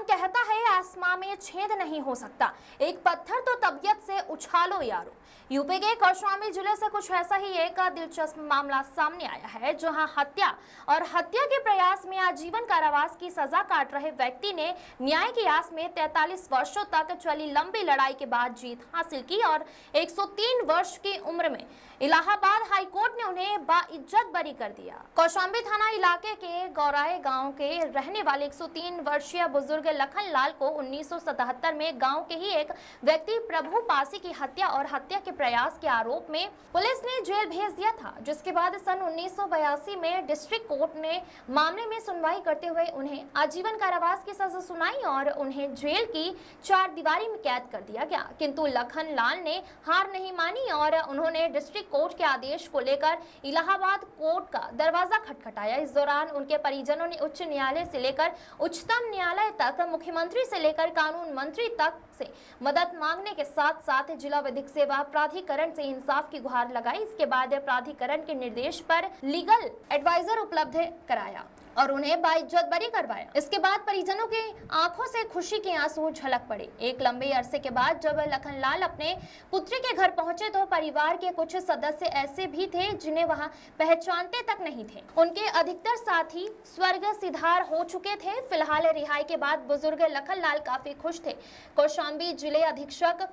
कुरान कहता है आसमां में छेद नहीं हो सकता, एक पत्थर तो तबीयत से उछालो यारो। यूपी के कौशाम्बी जिले से कुछ ऐसा ही एक दिलचस्प मामला सामने आया है, जहां हत्या और हत्या के प्रयास में आजीवन कारावास की सजा काट रहे व्यक्ति ने न्याय की आस में 43 वर्षों तक चली लंबी लड़ाई के बाद जीत हासिल की और 103 वर्ष की उम्र में इलाहाबाद हाई कोर्ट ने उन्हें बाइज्जत बरी कर दिया। कौशाम्बी थाना इलाके के गौराए गांव के रहने वाले 103 वर्षीय बुजुर्ग लखन लाल को 1977 में गांव के ही एक व्यक्ति प्रभु पासी की हत्या और हत्या के प्रयास के आरोप में पुलिस ने जेल भेज दिया था, जिसके बाद सन 1982 में डिस्ट्रिक्ट कोर्ट ने मामले में सुनवाई करते हुए उन्हें आजीवन कारावास की सजा सुनाई और उन्हें जेल की 4 दीवारी में कैद कर दिया गया। किंतु लखन लाल ने हार नहीं मानी और उन्होंने डिस्ट्रिक्ट कोर्ट के आदेश को लेकर इलाहाबाद कोर्ट का दरवाजा खटखटाया। इस दौरान उनके परिजनों ने उच्च न्यायालय से लेकर उच्चतम न्यायालय तक, मुख्यमंत्री से लेकर कानून मंत्री तक से मदद मांगने के साथ साथ जिला विधिक सेवा प्राधिकरण से इंसाफ की गुहार लगाई। इसके बाद प्राधिकरण के निर्देश पर लीगल एडवाइजर उपलब्ध कराया और उन्हें बाइज्जत बरी करवाया। इसके बाद परिजनों की आंखों से खुशी के आंसू झलक पड़े। एक लंबे अरसे के बाद जब लखन लाल अपने पुत्री के घर पहुंचे तो परिवार के कुछ सदस्य ऐसे भी थे जिन्हें वहां पहचानते तक नहीं थे। उनके अधिकतर साथी स्वर्ग सिधार हो चुके थे। फिलहाल रिहाई के बाद बुजुर्ग लखन लाल काफी खुश थे। कौशाम्बी जिले अधीक्षक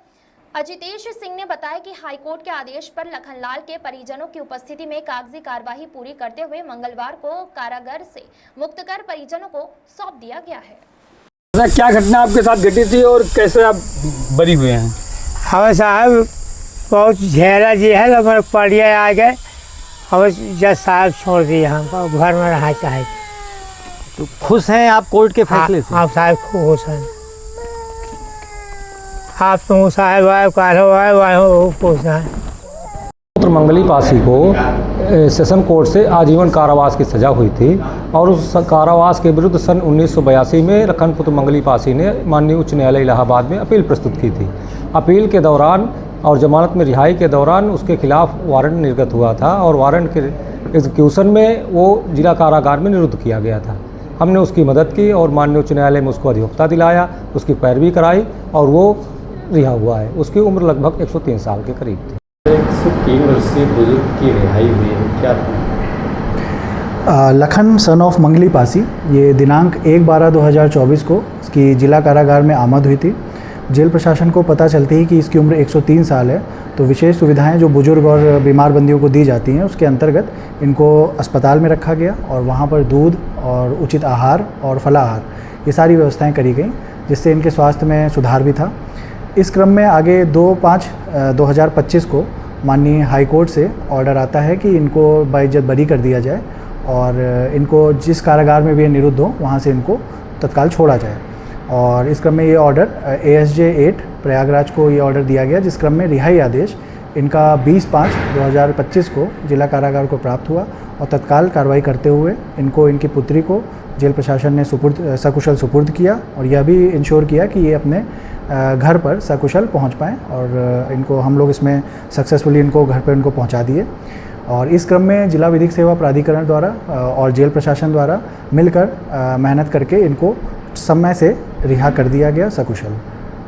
अजितेश सिंह ने बताया कि हाईकोर्ट के आदेश पर लखन लाल के परिजनों की उपस्थिति में कागजी कार्यवाही पूरी करते हुए मंगलवार को कारागार से मुक्त कर परिजनों को सौंप दिया गया है। क्या घटना आपके साथ घटी थी और कैसे आप बरी हुए हैं? हमें साहब बहुत झेरा जी है, हमारे पड़िया आ गए, हमें जज साहब छोड़ दिए, हमको घर में रहा चाहे। तो खुश हैं आप कोर्ट के फैसले से? आप साहब खुश हैं, आप तो साहब आए कारो आए वह खुश हैं। पुत्र मंगली पासी को सेशन कोर्ट से आजीवन कारावास की सज़ा हुई थी और उस कारावास के विरुद्ध सन 1982 में लखन पुत्र मंगली पासी ने माननीय उच्च न्यायालय इलाहाबाद में अपील प्रस्तुत की थी। अपील के दौरान और जमानत में रिहाई के दौरान उसके खिलाफ वारंट निर्गत हुआ था और वारंट के एग्जीक्यूशन में वो जिला कारागार में निरुद्ध किया गया था। हमने उसकी मदद की और माननीय उच्च न्यायालय में उसको अधिवक्ता दिलाया, उसकी पैरवी कराई और वो रिहा हुआ है। उसकी उम्र लगभग 103 साल के करीब थी। 103 वर्षीय बुजुर्ग की रिहाई हुई है, क्या था? लखन सन ऑफ मंगली पासी, ये दिनांक 1/12/2024 को इसकी जिला कारागार में आमद हुई थी। जेल प्रशासन को पता चलती है कि इसकी उम्र 103 साल है, तो विशेष सुविधाएं जो बुजुर्ग और बीमार बंदियों को दी जाती हैं उसके अंतर्गत इनको अस्पताल में रखा गया और वहाँ पर दूध और उचित आहार और फलाहार ये सारी व्यवस्थाएं करी गई, जिससे इनके स्वास्थ्य में सुधार भी था। इस क्रम में आगे 2/5/2025 को माननीय हाई कोर्ट से ऑर्डर आता है कि इनको बाइज्जत बरी कर दिया जाए और इनको जिस कारागार में भी निरुद्ध हो वहाँ से इनको तत्काल छोड़ा जाए। और इस क्रम में ये ऑर्डर ASJ 8 प्रयागराज को ये ऑर्डर दिया गया, जिस क्रम में रिहाई आदेश इनका 20/5/2025 को जिला कारागार को प्राप्त हुआ और तत्काल कार्रवाई करते हुए इनको इनकी पुत्री को जेल प्रशासन ने सकुशल सुपुर्द किया और यह भी इंश्योर किया कि ये अपने घर पर सकुशल पहुंच पाएँ और इनको हम लोग इसमें सक्सेसफुली इनको घर पर इनको पहुंचा दिए। और इस क्रम में जिला विधिक सेवा प्राधिकरण द्वारा और जेल प्रशासन द्वारा मिलकर मेहनत करके इनको समय से रिहा कर दिया गया सकुशल।